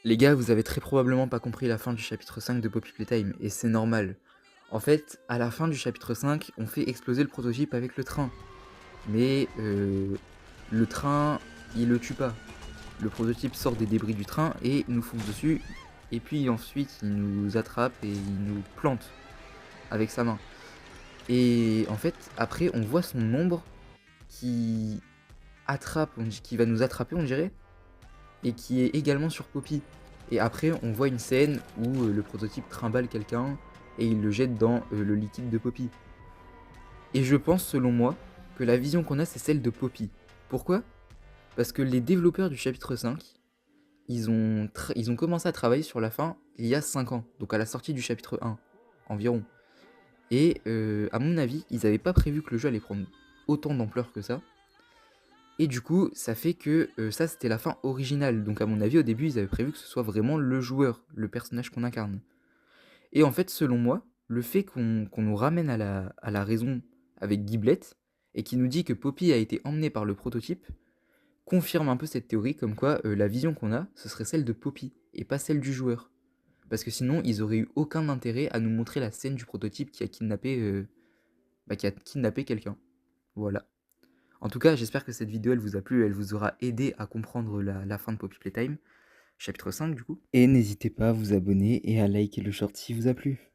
Les gars, vous avez très probablement pas compris la fin du chapitre 5 de Poppy Playtime, et c'est normal. En fait, à la fin du chapitre 5, on fait exploser le prototype avec le train. Mais le train, il le tue pas. Le prototype sort des débris du train et nous fonce dessus. Et puis ensuite, il nous attrape et il nous plante avec sa main. Et en fait, après, on voit son ombre qui qui va nous attraper, on dirait, et qui est également sur Poppy. Et après, on voit une scène où le prototype trimballe quelqu'un et il le jette dans le liquide de Poppy. Et je pense, selon moi, que la vision qu'on a, c'est celle de Poppy. Pourquoi? Parce que les développeurs du chapitre 5, ils ont commencé à travailler sur la fin il y a 5 ans, donc à la sortie du chapitre 1, environ. Et à mon avis, ils n'avaient pas prévu que le jeu allait prendre autant d'ampleur que ça. Et du coup, ça fait que ça, c'était la fin originale. Donc à mon avis, au début, ils avaient prévu que ce soit vraiment le joueur, le personnage qu'on incarne. Et en fait, selon moi, le fait qu'on nous ramène à la raison avec Giblet, et qui nous dit que Poppy a été emmenée par le prototype, confirme un peu cette théorie comme quoi la vision qu'on a, ce serait celle de Poppy, et pas celle du joueur. Parce que sinon, ils auraient eu aucun intérêt à nous montrer la scène du prototype qui a kidnappé quelqu'un. Voilà. En tout cas, j'espère que cette vidéo, elle vous a plu, elle vous aura aidé à comprendre la fin de Poppy Playtime, chapitre 5 du coup. Et n'hésitez pas à vous abonner et à liker le short si vous a plu.